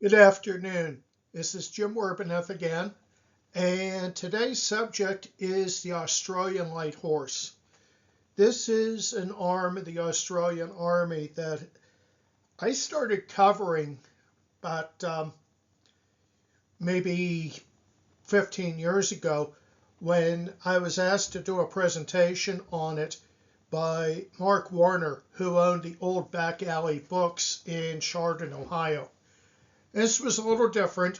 Good afternoon. This is Jim Werbenough again, and today's subject is the Australian Light Horse. This is an arm of the Australian Army that I started covering about maybe 15 years ago when I was asked to do a presentation on it by Mark Warner, who owned the old Back Alley Books in Chardon, Ohio. This was a little different.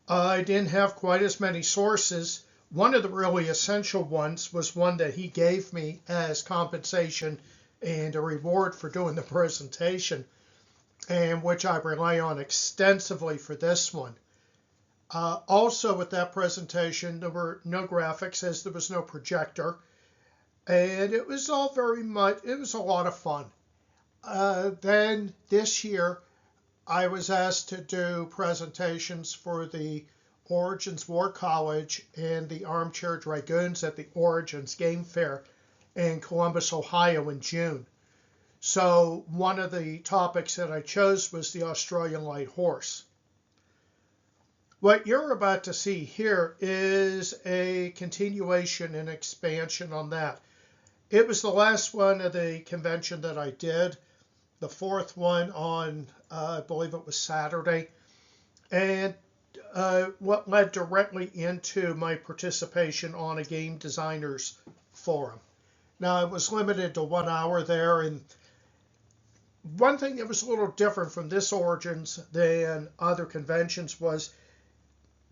I didn't have quite as many sources. One of the really essential ones was one that he gave me as compensation and a reward for doing the presentation, and which I rely on extensively for this one. Also with that presentation, there were no graphics as there was no projector, and it was all it was a lot of fun. Then this year, I was asked to do presentations for the Origins War College and the Armchair Dragoons at the Origins Game Fair in Columbus, Ohio in June. So one of the topics that I chose was the Australian Light Horse. What you're about to see here is a continuation and expansion on that. It was the last one of the convention that I did, the fourth one on, I believe it was Saturday, and what led directly into my participation on a game designers forum. Now, I was limited to 1 hour there, and one thing that was a little different from this Origins than other conventions was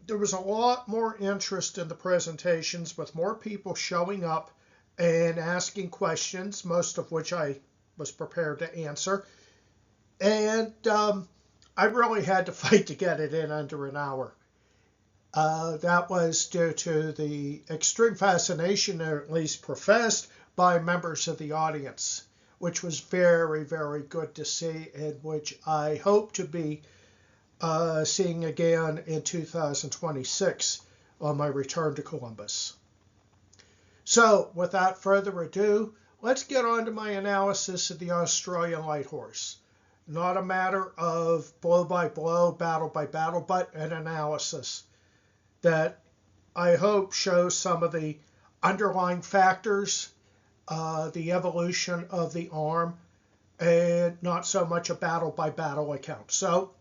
there was a lot more interest in the presentations, with more people showing up and asking questions, most of which I was prepared to answer. And I really had to fight to get it in under an hour. That was due to the extreme fascination, or at least professed, by members of the audience, which was very, very good to see, and which I hope to be seeing again in 2026 on my return to Columbus. So, without further ado, let's get on to my analysis of the Australian Light Horse. Not a matter of blow by blow, battle by battle, but an analysis that I hope shows some of the underlying factors, the evolution of the arm, and not so much a battle by battle account. So,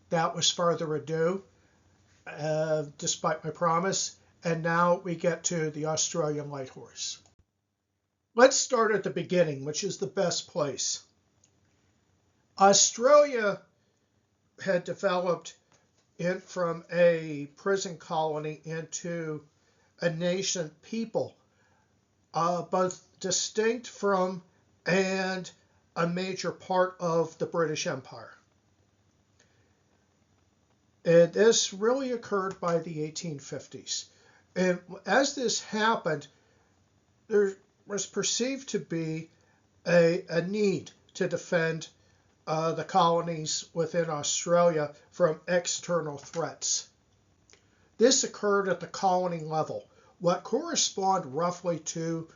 that was further ado, despite my promise. And now we get to the Australian Light Horse. Let's start at the beginning, which is the best place. Australia had developed from a prison colony into a nascent people, both distinct from and a major part of the British Empire. And this really occurred by the 1850s. And as this happened, there was perceived to be a need to defend the colonies within Australia from external threats. This occurred at the colony level, what correspond roughly to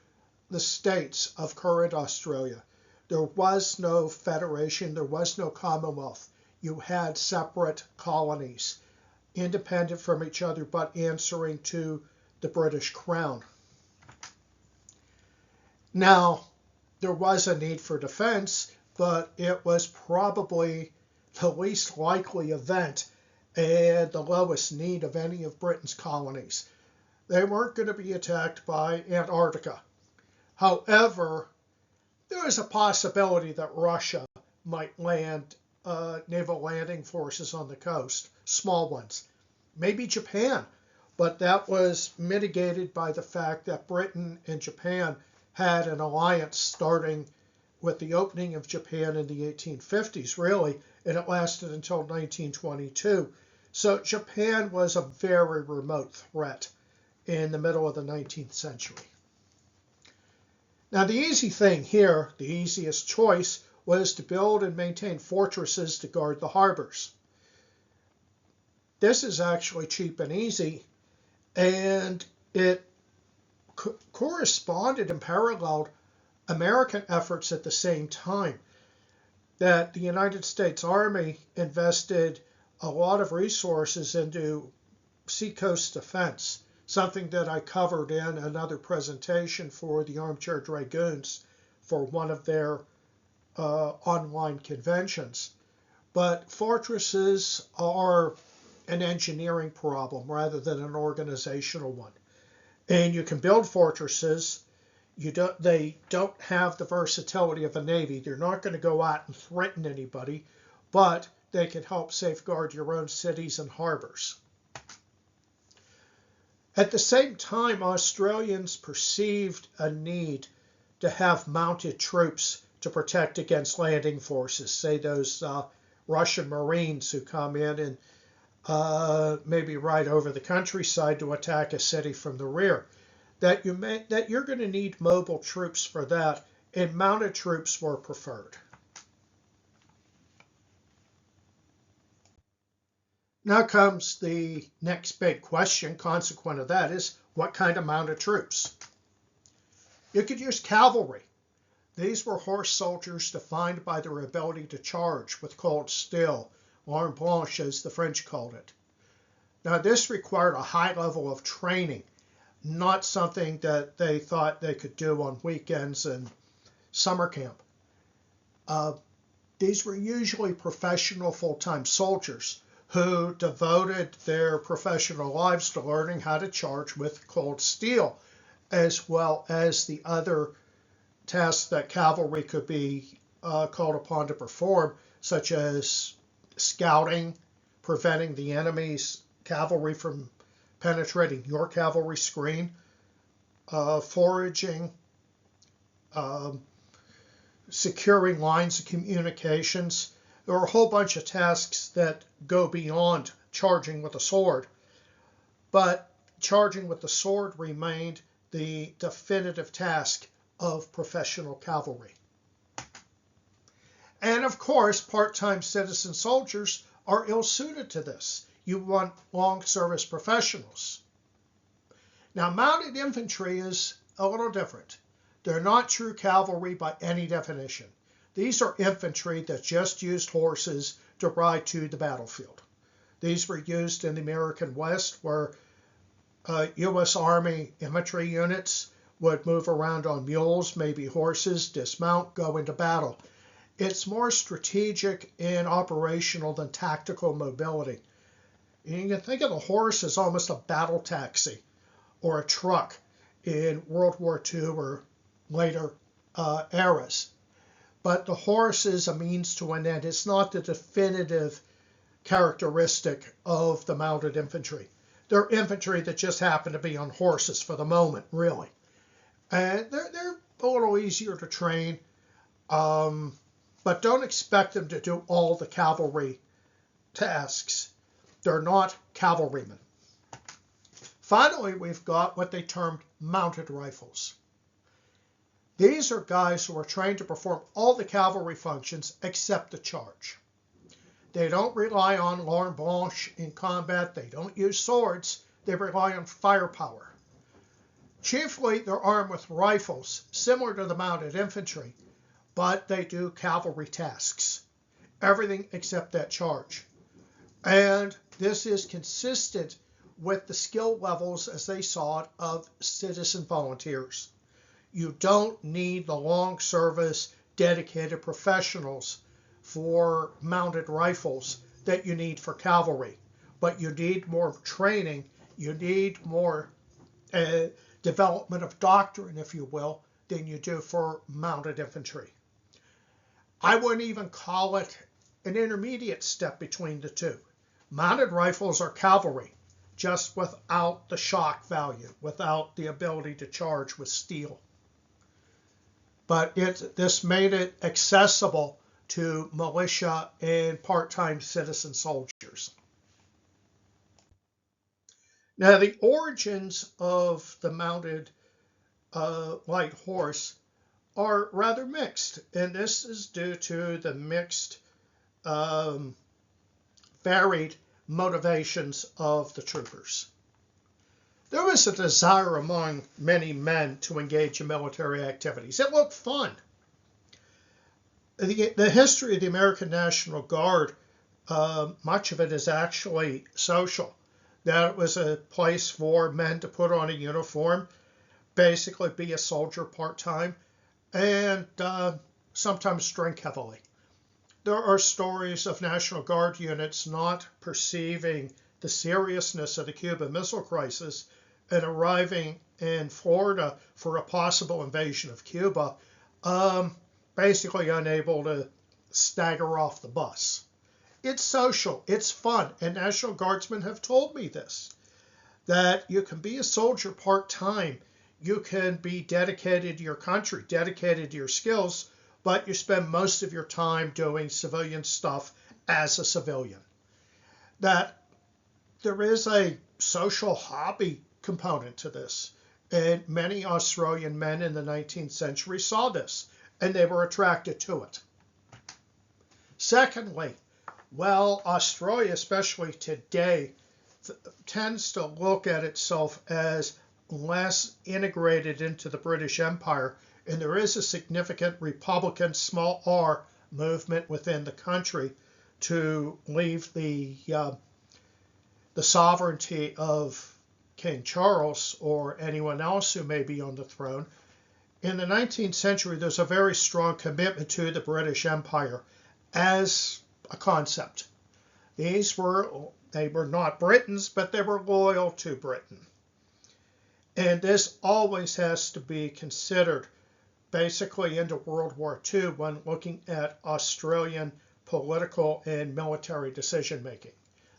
the states of current Australia. There was no federation, there was no Commonwealth. You had separate colonies, independent from each other, but answering to the British Crown. Now, there was a need for defense, but it was probably the least likely event and the lowest need of any of Britain's colonies. They weren't going to be attacked by Antarctica. However, there was a possibility that Russia might land naval landing forces on the coast, small ones. Maybe Japan, but that was mitigated by the fact that Britain and Japan had an alliance starting with the opening of Japan in the 1850s, really, and it lasted until 1922. So Japan was a very remote threat in the middle of the 19th century. Now, the easy thing here, the easiest choice, was to build and maintain fortresses to guard the harbors. This is actually cheap and easy, and it corresponded and paralleled American efforts at the same time. That the United States Army invested a lot of resources into seacoast defense, something that I covered in another presentation for the Armchair Dragoons for one of their online conventions. But fortresses are an engineering problem rather than an organizational one. And you can build fortresses. They don't have the versatility of a navy. They're not going to go out and threaten anybody, but they can help safeguard your own cities and harbors. At the same time, Australians perceived a need to have mounted troops to protect against landing forces, say those Russian Marines who come in and maybe ride over the countryside to attack a city from the rear. That you're going to need mobile troops for that, and mounted troops were preferred. Now comes the next big question, consequent of that is, what kind of mounted troops? You could use cavalry. These were horse soldiers defined by their ability to charge with cold steel, arme blanche as the French called it. Now this required a high level of training, not something that they thought they could do on weekends and summer camp. These were usually professional full-time soldiers who devoted their professional lives to learning how to charge with cold steel, as well as the other tasks that cavalry could be called upon to perform, such as scouting, preventing the enemy's cavalry from penetrating your cavalry screen, foraging, securing lines of communications. There are a whole bunch of tasks that go beyond charging with a sword, but charging with the sword remained the definitive task of professional cavalry. And of course, part-time citizen soldiers are ill-suited to this. You want long service professionals. Now, mounted infantry is a little different. They're not true cavalry by any definition. These are infantry that just used horses to ride to the battlefield. These were used in the American West, where U.S. Army infantry units would move around on mules, maybe horses, dismount, go into battle. It's more strategic and operational than tactical mobility. You can think of the horse as almost a battle taxi or a truck in World War II or later eras. But the horse is a means to an end. It's not the definitive characteristic of the mounted infantry. They're infantry that just happen to be on horses for the moment, really. And they're a little easier to train, but don't expect them to do all the cavalry tasks. They're not cavalrymen. Finally, we've got what they termed mounted rifles. These are guys who are trained to perform all the cavalry functions except the charge. They don't rely on l'arme blanche in combat. They don't use swords. They rely on firepower. Chiefly, they're armed with rifles, similar to the mounted infantry, but they do cavalry tasks. Everything except that charge. And this is consistent with the skill levels as they saw it of citizen volunteers. You don't need the long service, dedicated professionals for mounted rifles that you need for cavalry. But you need more training, you need more development of doctrine, if you will, than you do for mounted infantry. I wouldn't even call it an intermediate step between the two. Mounted rifles are cavalry, just without the shock value, without the ability to charge with steel. But this made it accessible to militia and part-time citizen soldiers. Now, the origins of the mounted light horse are rather mixed, and this is due to the mixed, varied motivations of the troopers. There was a desire among many men to engage in military activities. It looked fun. The history of the American National Guard much of it is actually social. That it was a place for men to put on a uniform, basically be a soldier part-time, and sometimes drink heavily. There are stories of National Guard units not perceiving the seriousness of the Cuban Missile Crisis and arriving in Florida for a possible invasion of Cuba, basically unable to stagger off the bus. It's social, it's fun, and National Guardsmen have told me this, that you can be a soldier part-time, you can be dedicated to your country, dedicated to your skills, but you spend most of your time doing civilian stuff as a civilian. That there is a social hobby component to this. And many Australian men in the 19th century saw this, and they were attracted to it. Secondly, well, Australia, especially today, tends to look at itself as less integrated into the British Empire, and there is a significant Republican small r movement within the country to leave the sovereignty of King Charles or anyone else who may be on the throne. In the 19th century, there's a very strong commitment to the British Empire as a concept. They were not Britons, but they were loyal to Britain. And this always has to be considered basically into World War II when looking at Australian political and military decision making.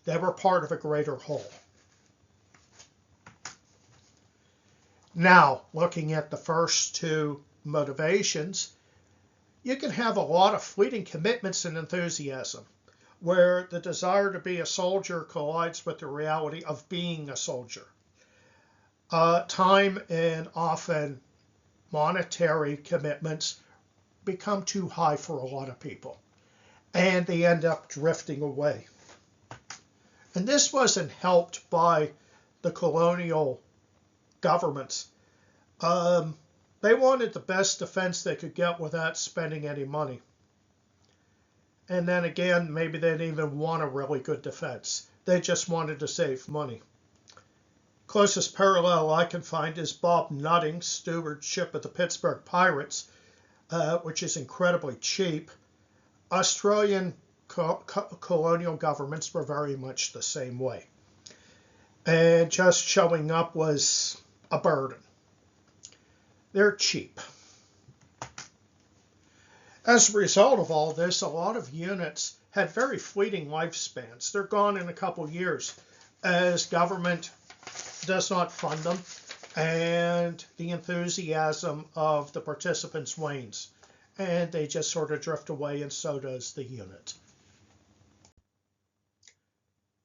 They were part of a greater whole. Now, looking at the first two motivations, you can have a lot of fleeting commitments and enthusiasm, where the desire to be a soldier collides with the reality of being a soldier. Time and often monetary commitments become too high for a lot of people, and they end up drifting away. And this wasn't helped by the colonial governments. They wanted the best defense they could get without spending any money. And then again, maybe they didn't even want a really good defense. They just wanted to save money. Closest parallel I can find is Bob Nutting's stewardship of the Pittsburgh Pirates, which is incredibly cheap. Australian colonial governments were very much the same way. And just showing up was a burden. They're cheap. As a result of all this, a lot of units had very fleeting lifespans. They're gone in a couple years as government does not fund them and the enthusiasm of the participants wanes. And they just sort of drift away, and so does the unit.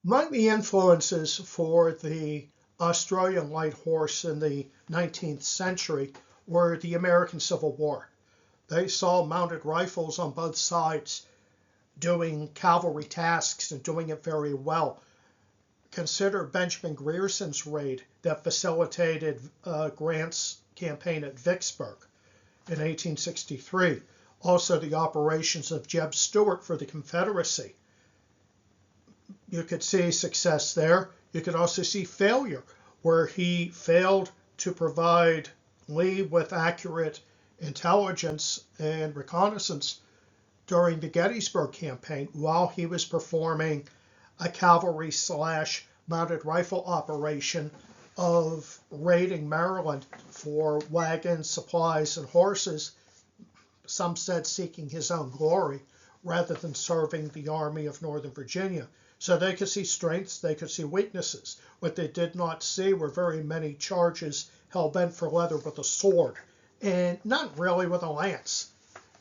Among the influences for the Australian light horse in the 19th century were the American Civil War. They saw mounted rifles on both sides doing cavalry tasks and doing it very well. Consider Benjamin Grierson's raid that facilitated Grant's campaign at Vicksburg in 1863. Also the operations of Jeb Stuart for the Confederacy. You could see success there. You could also see failure, where he failed to provide Lee with accurate intelligence and reconnaissance during the Gettysburg campaign while he was performing a cavalry / mounted rifle operation of raiding Maryland for wagons, supplies, and horses, some said seeking his own glory rather than serving the Army of Northern Virginia. So they could see strengths, they could see weaknesses. What they did not see were very many charges hell-bent for leather with a sword, and not really with a lance.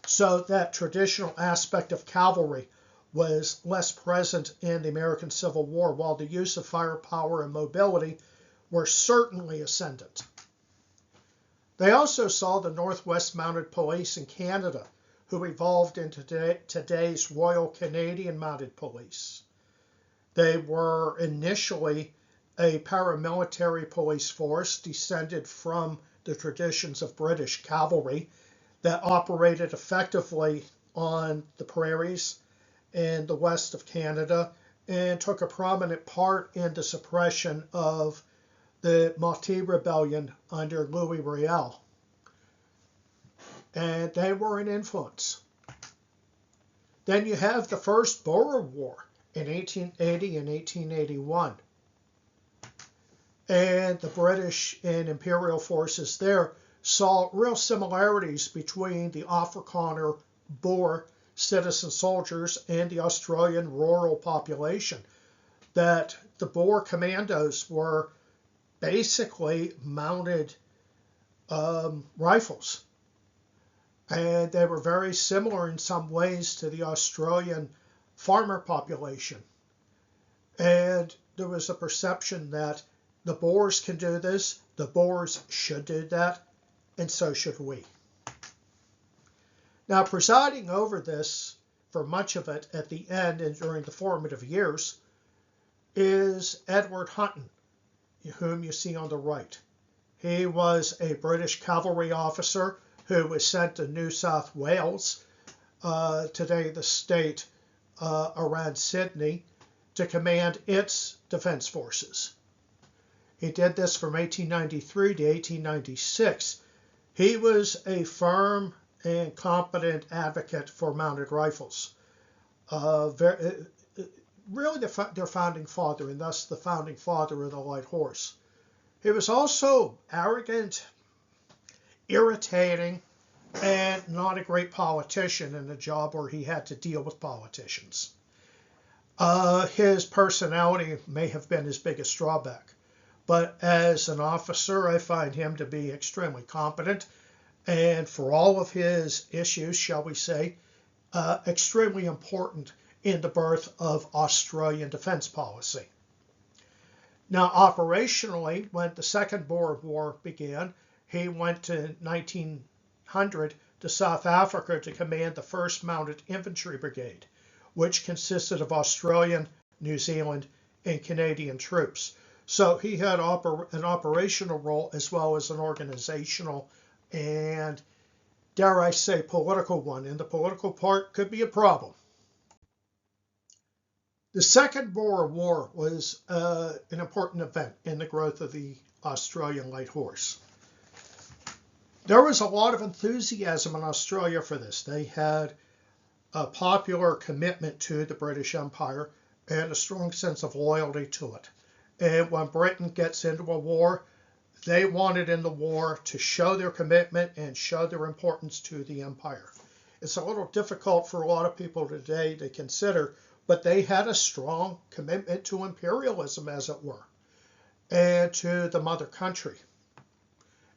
So that traditional aspect of cavalry was less present in the American Civil War, while the use of firepower and mobility were certainly ascendant. They also saw the Northwest Mounted Police in Canada, who evolved into today's Royal Canadian Mounted Police. They were initially a paramilitary police force descended from the traditions of British cavalry that operated effectively on the prairies in the west of Canada and took a prominent part in the suppression of the Métis Rebellion under Louis Riel. And they were an influence. Then you have the First Boer War in 1880 and 1881. And the British and Imperial forces there saw real similarities between the Afrikaner Boer citizen soldiers and the Australian rural population. That the Boer commandos were basically mounted rifles. And they were very similar in some ways to the Australian farmer population. And there was a perception that the Boers can do this, the Boers should do that, and so should we. Now, presiding over this for much of it at the end and during the formative years is Edward Hunton, whom you see on the right. He was a British cavalry officer who was sent to New South Wales, today the state around Sydney, to command its defense forces. He did this from 1893 to 1896. He was a firm and competent advocate for mounted rifles. Really their founding father, and thus the founding father of the light horse. He was also arrogant, irritating, and not a great politician in a job where he had to deal with politicians. His personality may have been his biggest drawback, but as an officer, I find him to be extremely competent, and for all of his issues, shall we say, extremely important in the birth of Australian defense policy. Now, operationally, when the Second Boer War began, he went to 1900 to South Africa to command the 1st Mounted Infantry Brigade, which consisted of Australian, New Zealand, and Canadian troops. So he had an operational role as well as an organizational and, dare I say, political one. And the political part could be a problem. The Second Boer War was an important event in the growth of the Australian light horse. There was a lot of enthusiasm in Australia for this. They had a popular commitment to the British Empire and a strong sense of loyalty to it. And when Britain gets into a war, they wanted in the war to show their commitment and show their importance to the empire. It's a little difficult for a lot of people today to consider, but they had a strong commitment to imperialism, as it were, and to the mother country.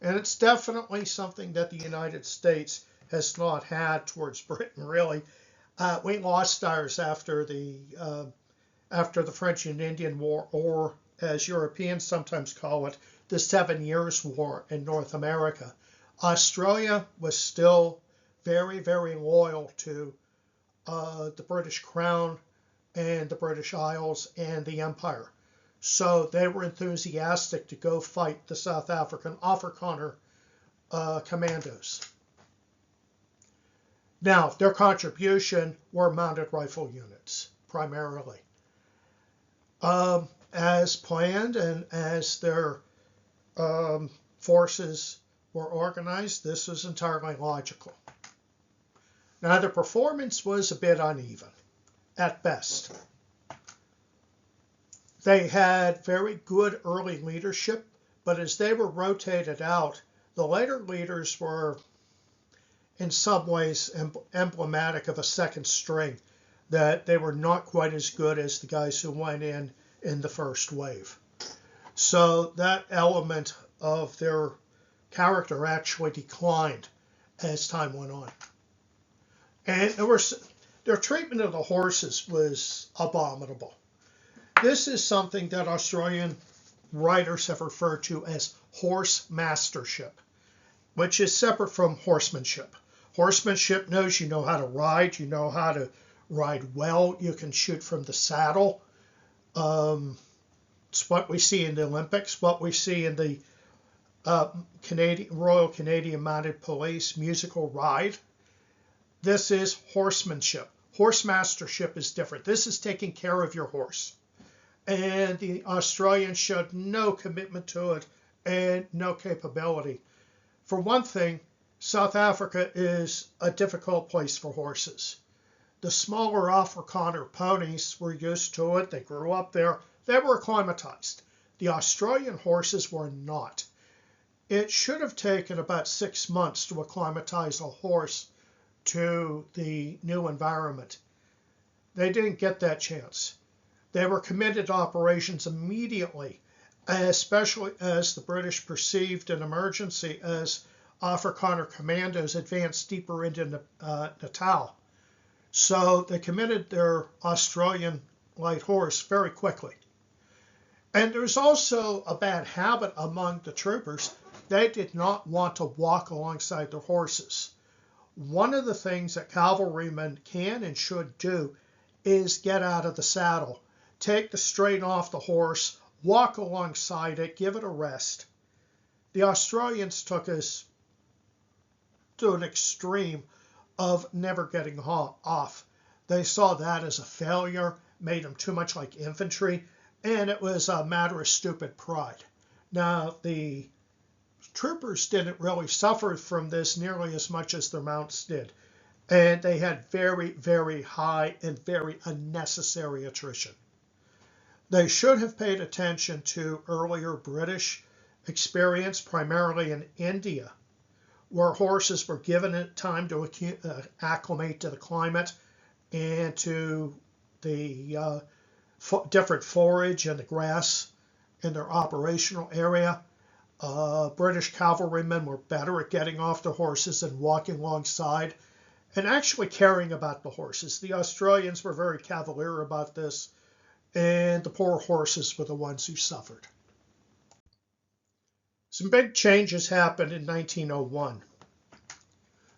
And it's definitely something that the United States has not had towards Britain, really. We lost ours after the French and Indian War, or as Europeans sometimes call it, the 7 Years' War in North America. Australia was still very, very loyal to the British Crown and the British Isles and the Empire. So they were enthusiastic to go fight the South African Afrikaner commandos. Now, their contribution were mounted rifle units, primarily. As planned and as their forces were organized, this was entirely logical. Now, the performance was a bit uneven, at best. They had very good early leadership, but as they were rotated out, the later leaders were in some ways emblematic of a second string, that they were not quite as good as the guys who went in the first wave. So that element of their character actually declined as time went on. And their treatment of the horses was abominable. This is something that Australian writers have referred to as horse mastership, which is separate from horsemanship. Horsemanship knows you know how to ride, you know how to ride well, you can shoot from the saddle. It's what we see in the Olympics, what we see in the Royal Canadian Mounted Police musical ride. This is horsemanship, Horse mastership is different. This is taking care of your horse. And the Australians showed no commitment to it and no capability. For one thing, South Africa is a difficult place for horses. The smaller Afrikaner ponies were used to it. They grew up there. They were acclimatized. The Australian horses were not. It should have taken about 6 months to acclimatize a horse to the new environment. They didn't get that chance. They were committed to operations immediately, especially as the British perceived an emergency as Afrikaner commandos advanced deeper into Natal. So they committed their Australian light horse very quickly. And there's also a bad habit among the troopers. They did not want to walk alongside their horses. One of the things that cavalrymen can and should do is get out of the saddle, take the strain off the horse, walk alongside it, give it a rest. The Australians took us to an extreme of never getting off. They saw that as a failure, made them too much like infantry, and it was a matter of stupid pride. Now, the troopers didn't really suffer from this nearly as much as their mounts did, and they had very, very high and very unnecessary attrition. They should have paid attention to earlier British experience, primarily in India, where horses were given time to acclimate to the climate and to the different forage and the grass in their operational area. British cavalrymen were better at getting off their horses and walking alongside and actually caring about the horses. The Australians were very cavalier about this, and the poor horses were the ones who suffered. Some big changes happened in 1901.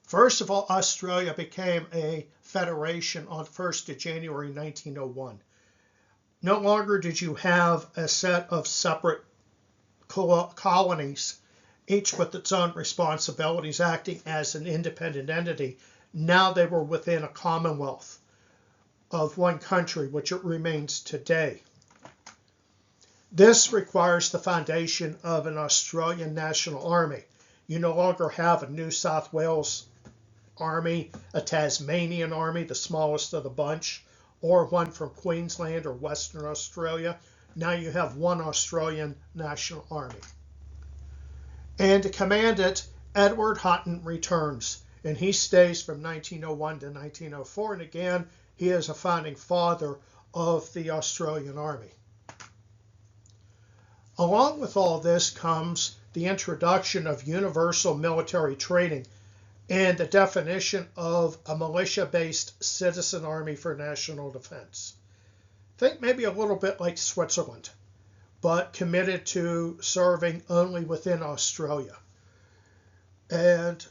First of all, Australia became a federation on 1st of January 1901. No longer did you have a set of separate colonies, each with its own responsibilities, acting as an independent entity. Now they were within a commonwealth of one country, which it remains today. This requires the foundation of an Australian National Army. You no longer have a New South Wales Army, a Tasmanian Army, the smallest of the bunch, or one from Queensland or Western Australia. Now you have one Australian National Army. And to command it, Edward Hutton returns, and he stays from 1901 to 1904, and again, he is a founding father of the Australian Army. Along with all this comes the introduction of universal military training and the definition of a militia-based citizen army for national defense. Think maybe a little bit like Switzerland, but committed to serving only within Australia. And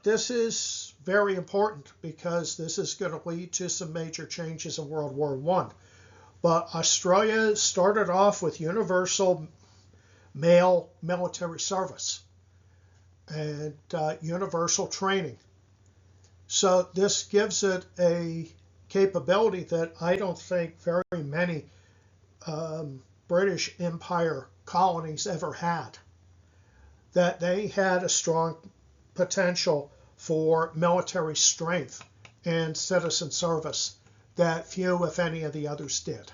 this is very important because this is going to lead to some major changes in World War I. But Australia started off with universal male military service and universal training. So this gives it a capability that I don't think very many British Empire colonies ever had. That they had a strong potential for military strength and citizen service that few, if any, of the others did.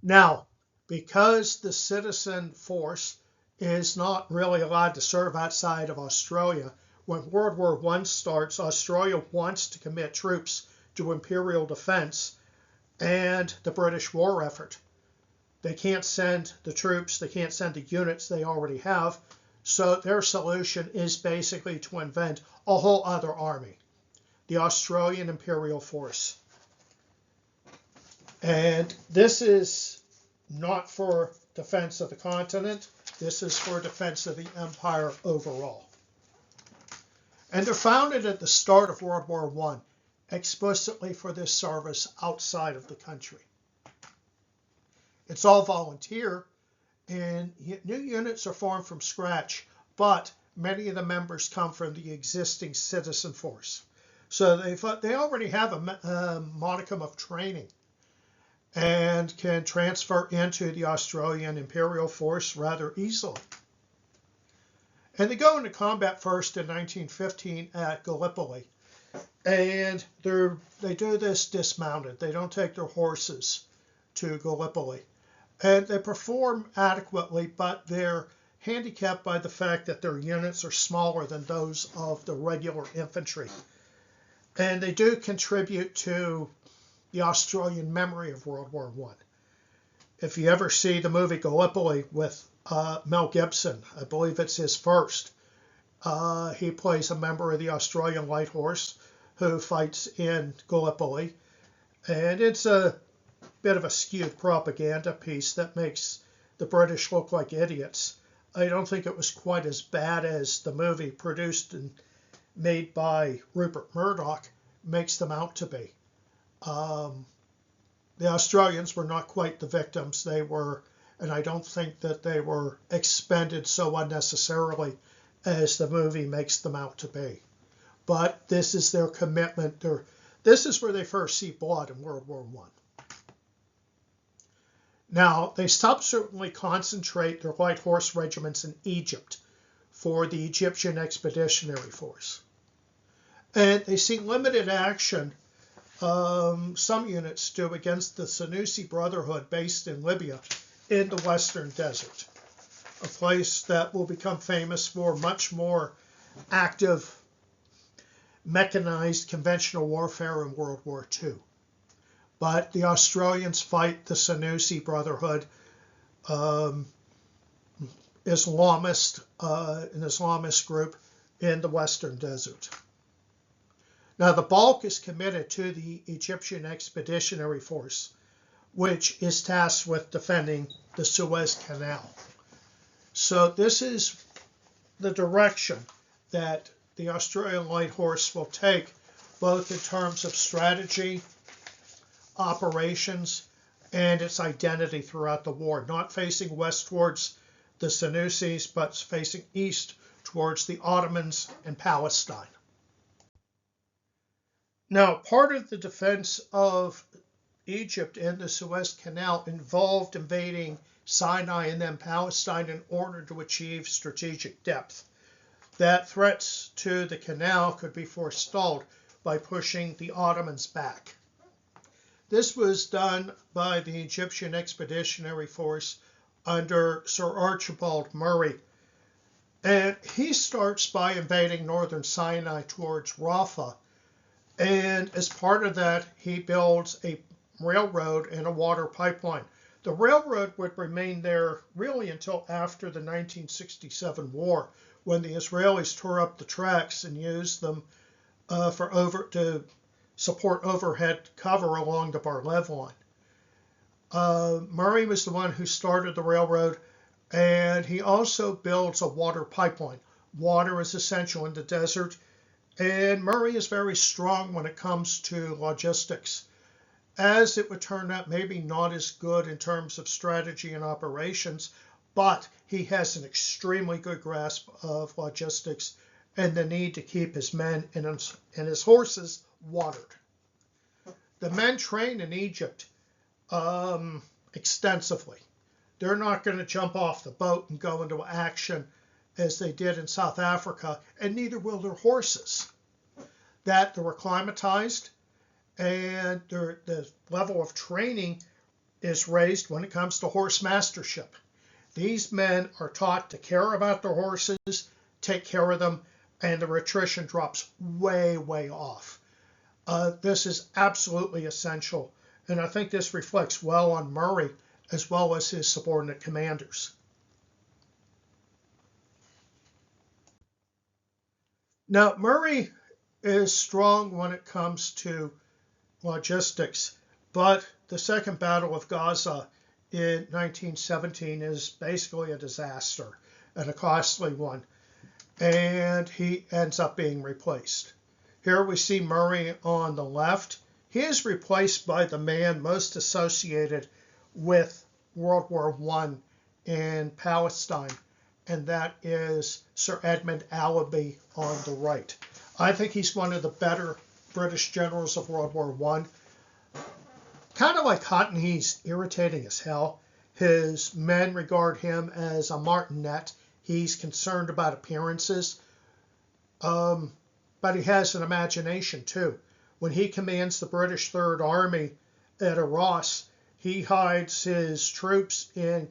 Now, because the citizen force is not really allowed to serve outside of Australia, when World War I starts, Australia wants to commit troops to Imperial defense and the British war effort. They can't send the troops, they can't send the units they already have, so their solution is basically to invent a whole other army, the Australian Imperial Force. And this is not for defense of the continent, this is for defense of the empire overall. And they're founded at the start of World War I, explicitly for this service outside of the country. It's all volunteer, and new units are formed from scratch, but many of the members come from the existing citizen force. So they already have a modicum of training and can transfer into the Australian Imperial force rather easily. And they go into combat first in 1915 at Gallipoli. And they do this dismounted. They don't take their horses to Gallipoli. And they perform adequately, but they're handicapped by the fact that their units are smaller than those of the regular infantry. And they do contribute to the Australian memory of World War I. If you ever see the movie Gallipoli with Mel Gibson, I believe it's his first, he plays a member of the Australian Light Horse who fights in Gallipoli. And it's a bit of a skewed propaganda piece that makes the British look like idiots. I don't think it was quite as bad as the movie produced and made by Rupert Murdoch makes them out to be. The Australians were not quite the victims. They were, and I don't think that they were expended so unnecessarily as the movie makes them out to be. But this is their commitment. This is where they first see blood in World War I. Now, they subsequently concentrate their light horse regiments in Egypt for the Egyptian Expeditionary Force. And they see limited action, some units do, against the Senussi Brotherhood based in Libya in the Western Desert, a place that will become famous for much more active mechanized conventional warfare in World War II. But the Australians fight the Senussi Brotherhood, an Islamist group in the Western Desert. Now, the bulk is committed to the Egyptian Expeditionary Force, which is tasked with defending the Suez Canal. So this is the direction that the Australian Light Horse will take, both in terms of strategy, operations, and its identity throughout the war, not facing west towards the Senussis, but facing east towards the Ottomans and Palestine. Now, part of the defense of Egypt and the Suez Canal involved invading Sinai and then Palestine in order to achieve strategic depth. That threats to the canal could be forestalled by pushing the Ottomans back. This was done by the Egyptian Expeditionary Force under Sir Archibald Murray. And he starts by invading northern Sinai towards Rafah. And as part of that, he builds a railroad and a water pipeline. The railroad would remain there really until after the 1967 war, when the Israelis tore up the tracks and used them to support overhead cover along the Bar-Lev line. Murray was the one who started the railroad, and he also builds a water pipeline. Water is essential in the desert, and Murray is very strong when it comes to logistics. As it would turn out, maybe not as good in terms of strategy and operations, but he has an extremely good grasp of logistics and the need to keep his men and his horses watered. The men train in Egypt extensively. They're not going to jump off the boat and go into action as they did in South Africa, and neither will their horses. That they're acclimatized, and the level of training is raised when it comes to horse mastership. These men are taught to care about their horses, take care of them, and their attrition drops way, way off. This is absolutely essential, and I think this reflects well on Murray as well as his subordinate commanders. Now, Murray is strong when it comes to logistics, but the Second Battle of Gaza in 1917 is basically a disaster and a costly one, and he ends up being replaced. Here we see Murray on the left. He is replaced by the man most associated with World War I in Palestine, and that is Sir Edmund Allaby on the right. I think he's one of the better British generals of World War I. Kind of like Hutton, he's irritating as hell. His men regard him as a martinet. He's concerned about appearances. But he has an imagination too. When he commands the British Third Army at Arras, he hides his troops in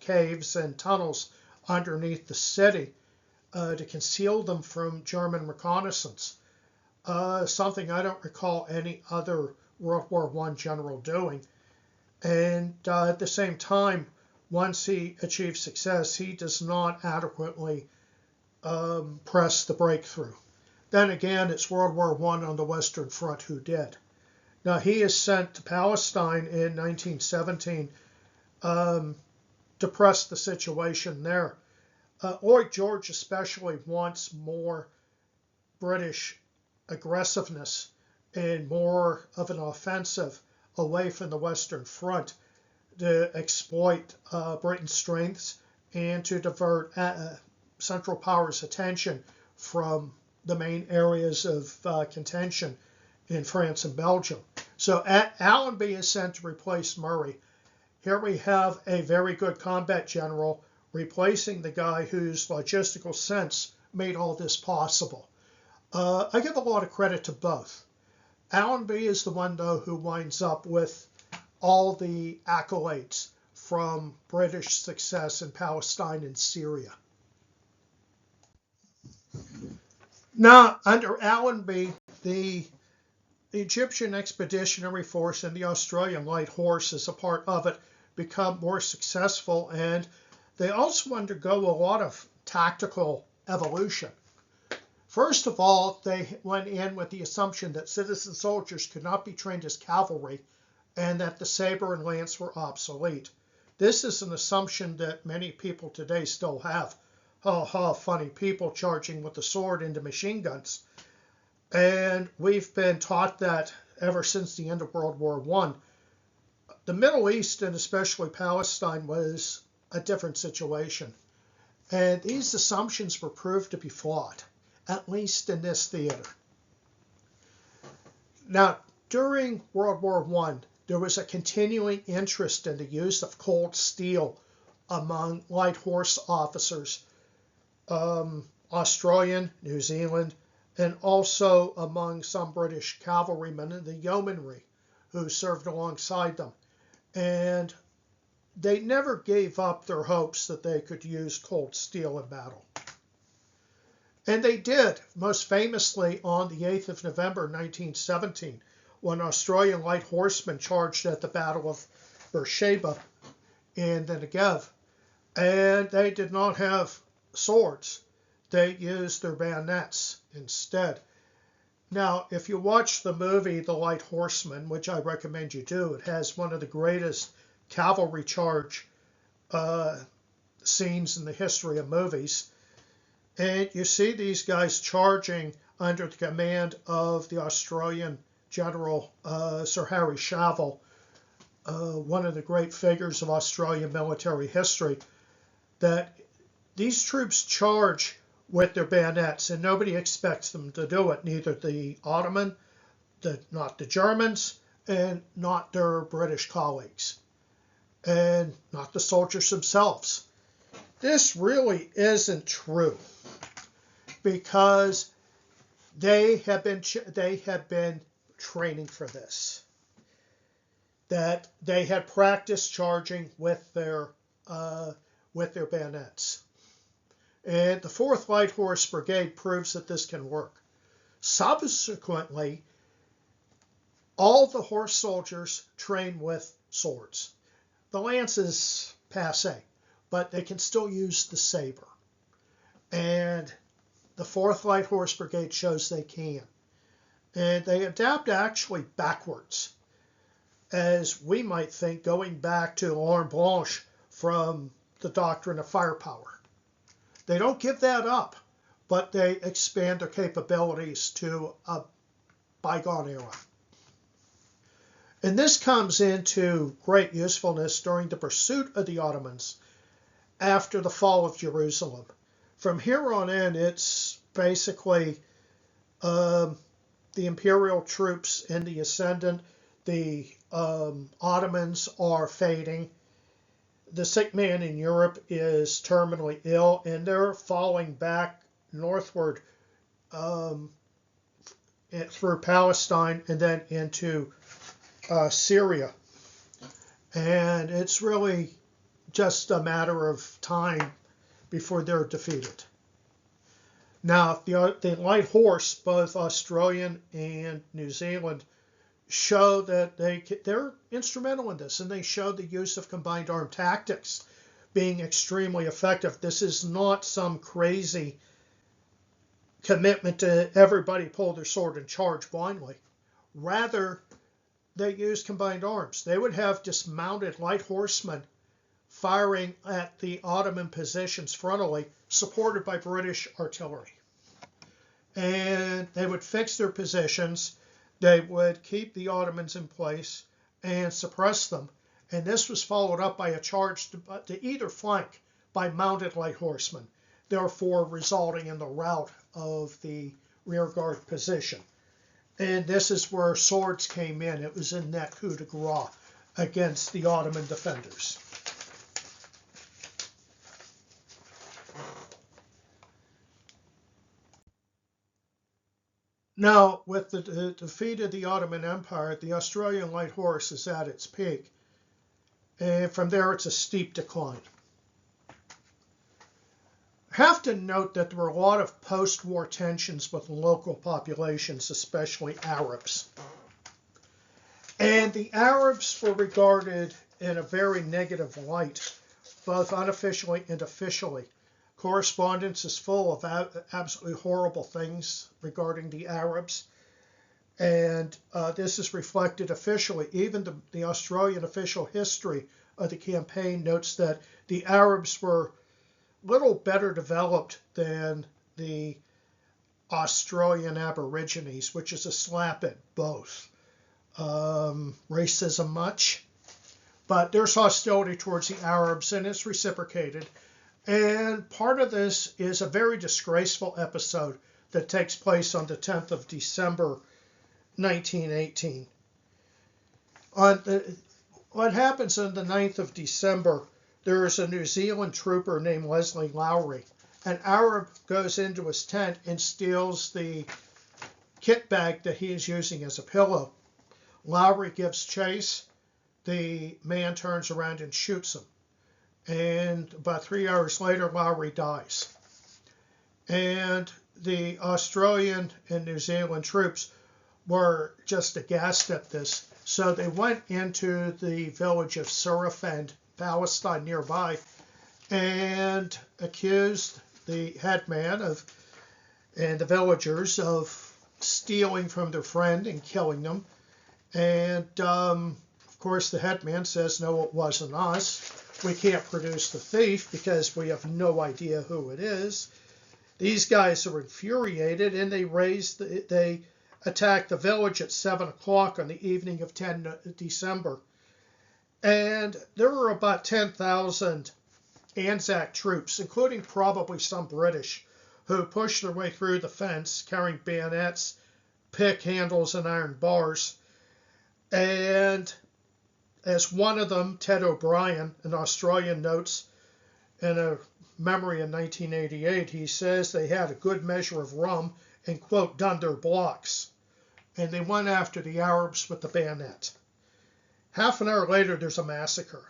caves and tunnels underneath the city to conceal them from German reconnaissance. Something I don't recall any other World War I general doing. And at the same time, once he achieves success, he does not adequately press the breakthrough. Then again, it's World War I on the Western Front who did. Now, he is sent to Palestine in 1917 to press the situation there. Lloyd George especially wants more British aggressiveness and more of an offensive away from the Western Front to exploit Britain's strengths and to divert Central Powers' attention from the main areas of contention in France and Belgium. So Allenby is sent to replace Murray. Here we have a very good combat general replacing the guy whose logistical sense made all this possible. I give a lot of credit to both. Allenby is the one, though, who winds up with all the accolades from British success in Palestine and Syria. Now, under Allenby, the Egyptian Expeditionary Force and the Australian Light Horse, as a part of it, become more successful, and they also undergo a lot of tactical evolution. First of all, they went in with the assumption that citizen soldiers could not be trained as cavalry and that the saber and lance were obsolete. This is an assumption that many people today still have. Ha ha, funny people charging with the sword into machine guns. And we've been taught that ever since the end of World War I. The Middle East, and especially Palestine, was a different situation. And these assumptions were proved to be flawed, at least in this theater. Now, during World War I, there was a continuing interest in the use of cold steel among light horse officers, Australian, New Zealand, and also among some British cavalrymen in the yeomanry who served alongside them. And they never gave up their hopes that they could use cold steel in battle. And they did, most famously on the 8th of November 1917, when Australian light horsemen charged at the Battle of Beersheba in the Negev. And they did not have swords. They used their bayonets instead. Now, if you watch the movie The Light Horseman, which I recommend you do, it has one of the greatest cavalry charge scenes in the history of movies. And you see these guys charging under the command of the Australian General Sir Harry Shavel, one of the great figures of Australian military history, that these troops charge with their bayonets, and nobody expects them to do it, neither the Ottoman, not the Germans, and not their British colleagues, and not the soldiers themselves. This really isn't true, because they have been training for this, that they had practiced charging with their bayonets. And the 4th Light Horse Brigade proves that this can work. Subsequently, all the horse soldiers train with swords. The lance is passé, but they can still use the saber. And the 4th Light Horse Brigade shows they can. And they adapt actually backwards, as we might think, going back to l'arme blanche from the doctrine of firepower. They don't give that up, but they expand their capabilities to a bygone era. And this comes into great usefulness during the pursuit of the Ottomans after the fall of Jerusalem. From here on in, it's basically the Imperial troops in the ascendant, the Ottomans are fading. The sick man in Europe is terminally ill, and they're falling back northward through Palestine and then into Syria. And it's really just a matter of time before they're defeated. Now, the light horse, both Australian and New Zealand, show that they're instrumental in this, and they show the use of combined arm tactics being extremely effective. This is not some crazy commitment to everybody pull their sword and charge blindly. Rather, they use combined arms. They would have dismounted light horsemen firing at the Ottoman positions frontally, supported by British artillery. And they would fix their positions. They would keep the Ottomans in place and suppress them. And this was followed up by a charge to either flank by mounted light horsemen, therefore resulting in the rout of the rearguard position. And this is where swords came in. It was in that coup de grace against the Ottoman defenders. Now, with the defeat of the Ottoman Empire, the Australian light horse is at its peak. And from there, it's a steep decline. I have to note that there were a lot of post-war tensions with local populations, especially Arabs. And the Arabs were regarded in a very negative light, both unofficially and officially. Correspondence is full of absolutely horrible things regarding the Arabs. And this is reflected officially. Even the Australian official history of the campaign notes that the Arabs were little better developed than the Australian Aborigines, which is a slap at both. Racism much, but there's hostility towards the Arabs, and it's reciprocated. And part of this is a very disgraceful episode that takes place on the 10th of December, 1918. What happens on the 9th of December, there is a New Zealand trooper named Leslie Lowry. An Arab goes into his tent and steals the kit bag that he is using as a pillow. Lowry gives chase. The man turns around and shoots him. And about 3 hours later, Lowry dies. And the Australian and New Zealand troops were just aghast at this. So they went into the village of Surafend, Palestine nearby, and accused the headman and the villagers of stealing from their friend and killing them. And of course, the headman says, "No, it wasn't us. We can't produce the thief because we have no idea who it is." These guys are infuriated, and they attacked the village at 7 o'clock on the evening of 10 December. And there were about 10,000 Anzac troops, including probably some British, who pushed their way through the fence carrying bayonets, pick handles, and iron bars. And as one of them, Ted O'Brien, an Australian, notes in a memory in 1988, he says they had a good measure of rum and, quote, done their blocks. And they went after the Arabs with the bayonet. Half an hour later, there's a massacre.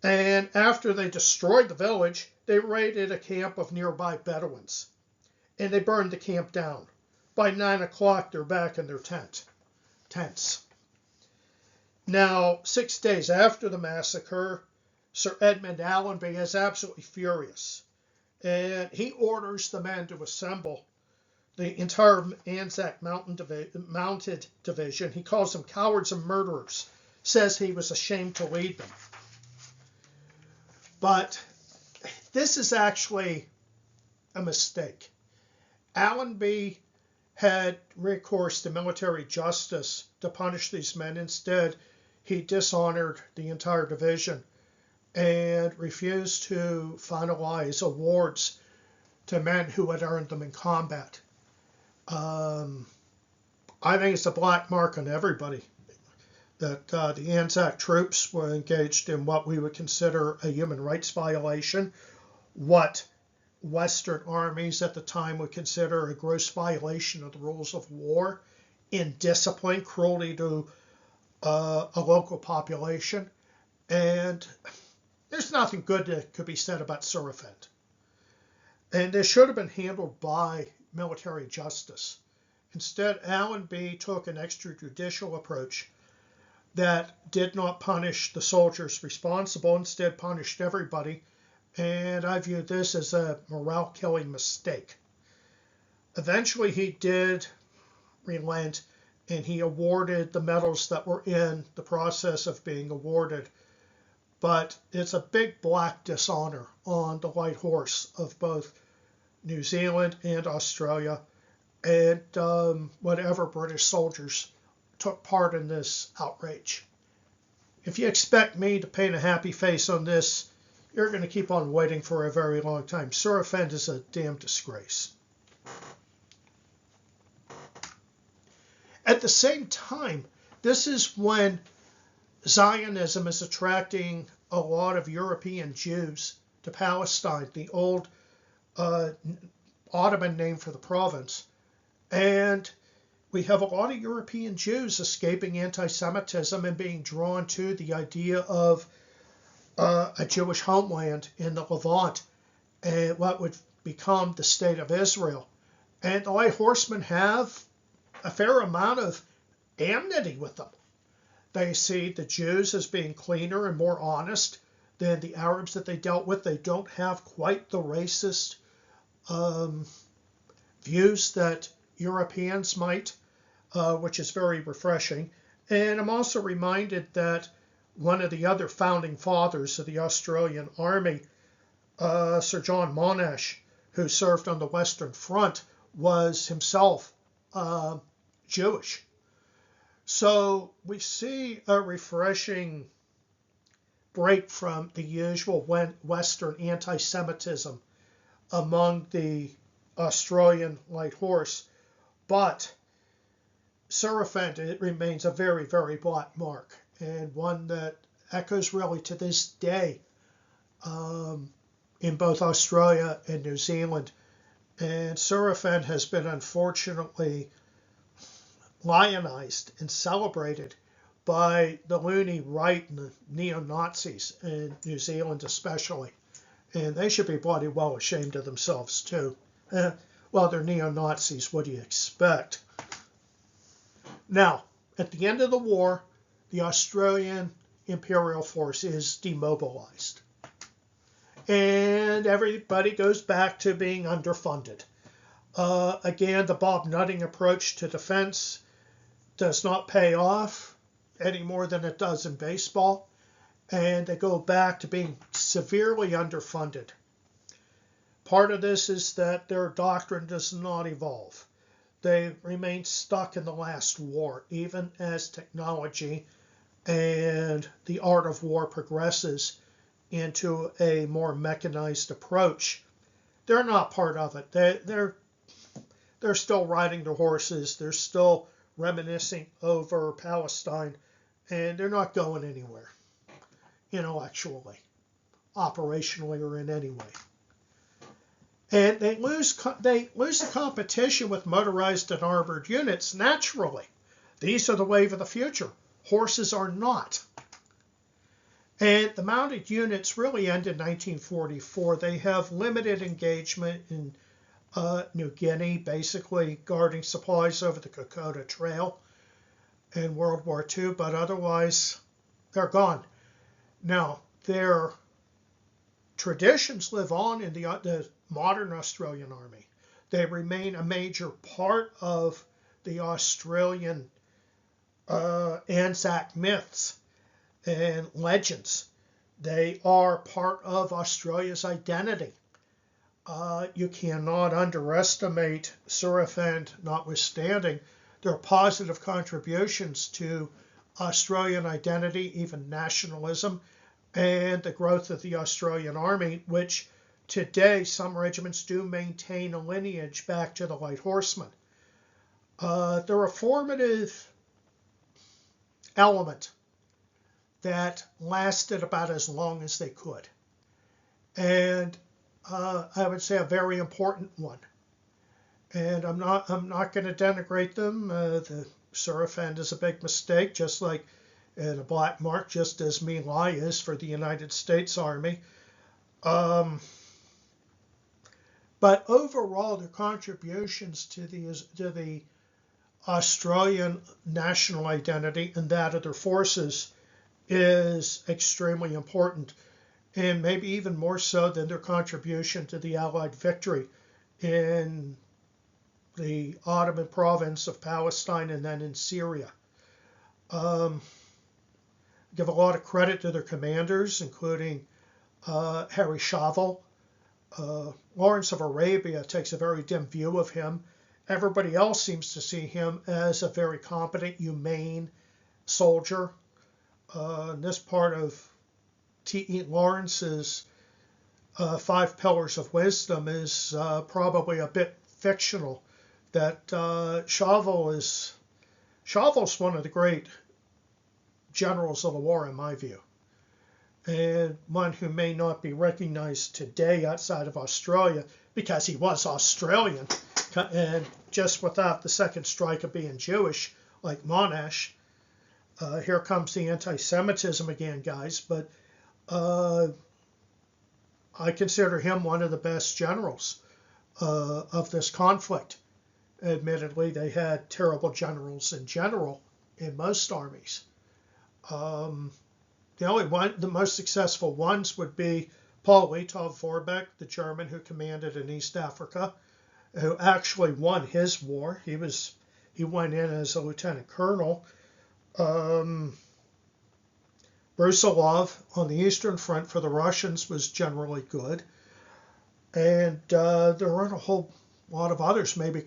And after they destroyed the village, they raided a camp of nearby Bedouins. And they burned the camp down. By 9 o'clock, they're back in their tents. Now, 6 days after the massacre, Sir Edmund Allenby is absolutely furious. And he orders the men to assemble the entire Anzac Mounted Division. He calls them cowards and murderers. Says he was ashamed to lead them. But this is actually a mistake. Allenby had recourse to military justice to punish these men. Instead, he dishonored the entire division and refused to finalize awards to men who had earned them in combat. I think it's a black mark on everybody that the Anzac troops were engaged in what we would consider a human rights violation, what Western armies at the time would consider a gross violation of the rules of war, indiscipline, cruelty to a local population, and there's nothing good that could be said about Surafend. And this should have been handled by military justice. Instead, Allenby took an extrajudicial approach that did not punish the soldiers responsible, instead punished everybody, and I view this as a morale-killing mistake. Eventually, he did relent, and he awarded the medals that were in the process of being awarded, but it's a big black dishonor on the White Horse of both New Zealand and Australia, and whatever British soldiers took part in this outrage. If you expect me to paint a happy face on this, you're going to keep on waiting for a very long time. Surafend is a damn disgrace. At the same time, this is when Zionism is attracting a lot of European Jews to Palestine, the old Ottoman name for the province. And we have a lot of European Jews escaping anti-Semitism and being drawn to the idea of a Jewish homeland in the Levant and what would become the state of Israel. And the White Horsemen have a fair amount of enmity with them. They see the Jews as being cleaner and more honest than the Arabs that they dealt with. They don't have quite the racist views that Europeans might, which is very refreshing. And I'm also reminded that one of the other founding fathers of the Australian Army, Sir John Monash, who served on the Western Front, was himself Jewish. So we see a refreshing break from the usual Western anti-Semitism among the Australian Light Horse, but Surafend, it remains a very, very black mark, and one that echoes really to this day in both Australia and New Zealand. And Surafend has been unfortunately lionized and celebrated by the loony right and the neo-Nazis in New Zealand especially. And they should be bloody well ashamed of themselves too. Well, they're neo-Nazis, what do you expect? Now, at the end of the war, the Australian Imperial force is demobilized. And everybody goes back to being underfunded. Again, the Bob Nutting approach to defense does not pay off any more than it does in baseball. And they go back to being severely underfunded. Part of this is that their doctrine does not evolve. They remain stuck in the last war, even as technology and the art of war progresses into a more mechanized approach. They're not part of it. They're still riding their horses. They're still reminiscing over Palestine, and they're not going anywhere intellectually, operationally, or in any way. And they lose the competition with motorized and armored units naturally. These are the wave of the future. Horses are not. And the mounted units really end in 1944. They have limited engagement in New Guinea, basically guarding supplies over the Kokoda Trail in World War II, but otherwise they're gone. Now, their traditions live on in the modern Australian Army. They remain a major part of the Australian Anzac myths and legends. They are part of Australia's identity. You cannot underestimate Surafend, notwithstanding their positive contributions to Australian identity, even nationalism, and the growth of the Australian Army, which today some regiments do maintain a lineage back to the Light Horsemen. They're a formative element that lasted about as long as they could. And I would say a very important one. And I'm not going to denigrate them. The Surafend is a big mistake, just like and a black mark, just as My Lai is for the United States Army. But overall, their contributions to the Australian national identity and that of their forces is extremely important, and maybe even more so than their contribution to the Allied victory in the Ottoman province of Palestine and then in Syria. Give a lot of credit to their commanders, including Harry Chauvel. Lawrence of Arabia takes a very dim view of him. Everybody else seems to see him as a very competent, humane soldier. This part of T.E. Lawrence's 5 Pillars of Wisdom is probably a bit fictional. That Chauvel's one of the great generals of the war, in my view, and one who may not be recognized today outside of Australia because he was Australian, and just without the second strike of being Jewish, like Monash. Here comes the anti-Semitism again, guys, but I consider him one of the best generals of this conflict. Admittedly, they had terrible generals in general in most armies. The most successful ones would be Paul Letov-Vorbeck, the German who commanded in East Africa, who actually won his war. He went in as a lieutenant colonel. Brusilov on the Eastern Front for the Russians was generally good. And there weren't a whole lot of others, maybe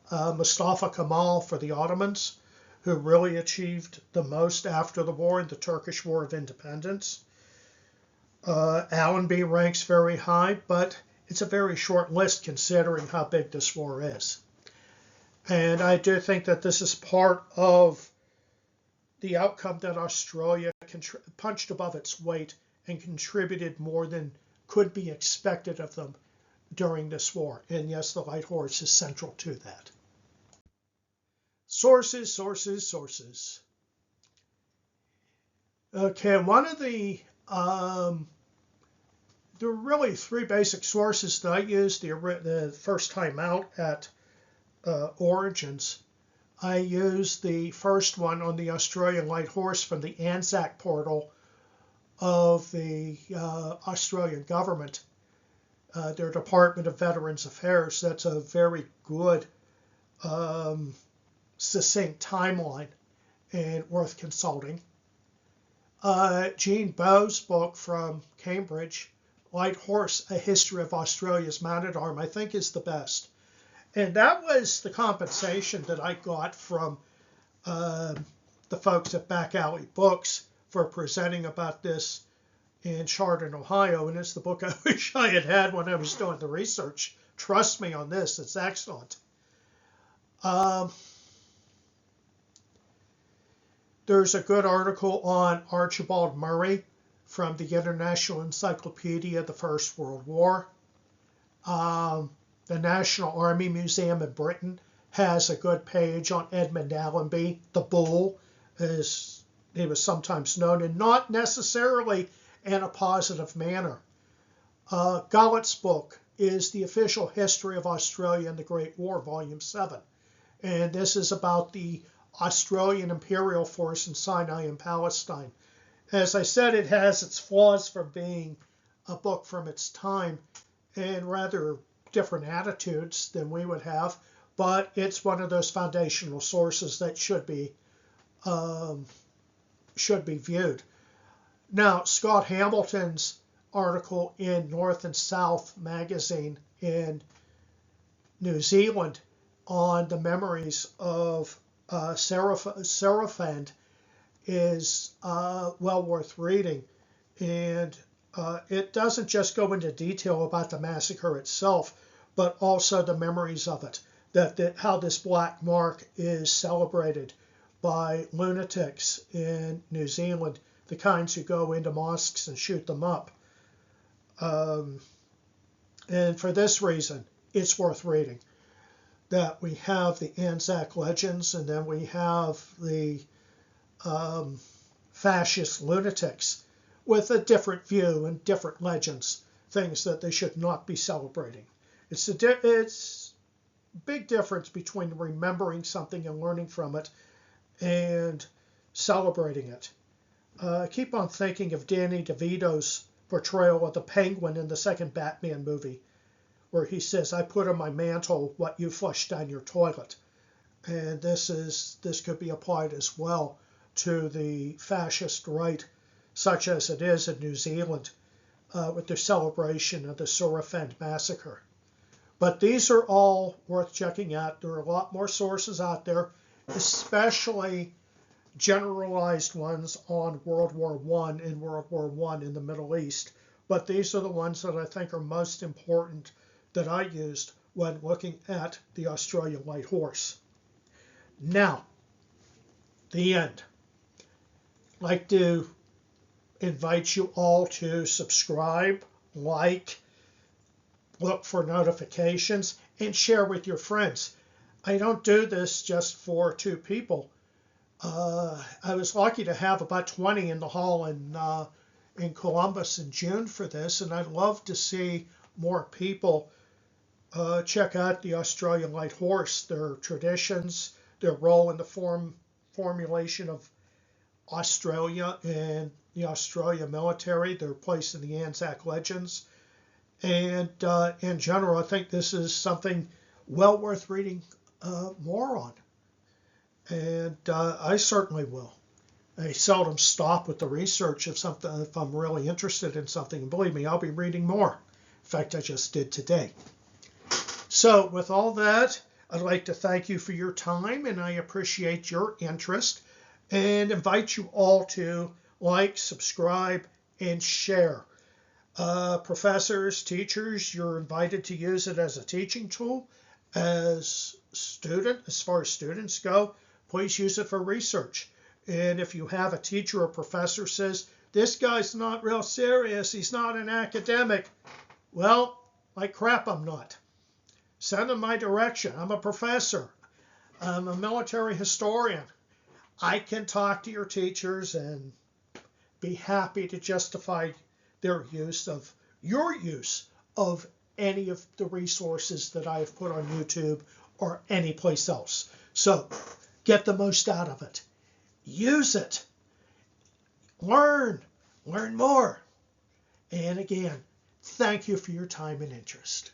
Mustafa Kemal for the Ottomans, who really achieved the most after the war in the Turkish War of Independence. Allenby ranks very high, but it's a very short list considering how big this war is. And I do think that this is part of the outcome that Australia punched above its weight and contributed more than could be expected of them during this war. And yes, the Light Horse is central to that. Sources. Okay, one of the there are really 3 basic sources that I used the first time out at Origins. I used the first one on the Australian Light Horse from the ANZAC portal of the Australian government, their Department of Veterans Affairs. That's a very good, succinct timeline and worth consulting. Jean Bow's book from Cambridge, Light Horse, A History of Australia's Mounted Arm, I think is the best. And that was the compensation that I got from the folks at Back Alley Books for presenting about this in Chardon, Ohio. And it's the book I wish I had had when I was doing the research. Trust me on this, it's excellent. There's a good article on Archibald Murray from the International Encyclopedia of the First World War. The National Army Museum in Britain has a good page on Edmund Allenby, the Bull, as he was sometimes known, and not necessarily in a positive manner. Gawlett's book is The Official History of Australia and the Great War, Volume 7. And this is about the Australian Imperial force in Sinai and Palestine. As I said, it has its flaws for being a book from its time and rather different attitudes than we would have, but it's one of those foundational sources that should be viewed. Now, Scott Hamilton's article in North and South magazine in New Zealand on the memories of Serafand is well worth reading, and it doesn't just go into detail about the massacre itself, but also the memories of it. how this black mark is celebrated by lunatics in New Zealand, the kinds who go into mosques and shoot them up. And for this reason, it's worth reading. That we have the Anzac legends, and then we have the fascist lunatics with a different view and different legends, things that they should not be celebrating. It's a big difference between remembering something and learning from it and celebrating it. Keep on thinking of Danny DeVito's portrayal of the Penguin in the second Batman movie, where he says, "I put on my mantle what you flushed down your toilet." And this could be applied as well to the fascist right, such as it is in New Zealand, with their celebration of the Surafend massacre. But these are all worth checking out. There are a lot more sources out there, especially generalized ones on World War I and World War I in the Middle East. But these are the ones that I think are most important that I used when looking at the Australian Light Horse. Now, the end. I'd like to invite you all to subscribe, like, look for notifications, and share with your friends. I don't do this just for 2 people. I was lucky to have about 20 in the hall in Columbus in June for this, and I'd love to see more people check out the Australian Light Horse, their traditions, their role in the formulation of Australia and the Australian military, their place in the Anzac legends. And in general, I think this is something well worth reading more on. And I certainly will. I seldom stop with the research of something if I'm really interested in something. And believe me, I'll be reading more. In fact, I just did today. So with all that, I'd like to thank you for your time, and I appreciate your interest, and invite you all to like, subscribe, and share. Professors, teachers, you're invited to use it as a teaching tool. As far as students go, please use it for research. And if you have a teacher or professor says, "This guy's not real serious, he's not an academic," well, like crap, I'm not. Send them my direction. I'm a professor. I'm a military historian. I can talk to your teachers and be happy to justify your use of any of the resources that I have put on YouTube or any place else. So get the most out of it. Use it. Learn more. And again, thank you for your time and interest.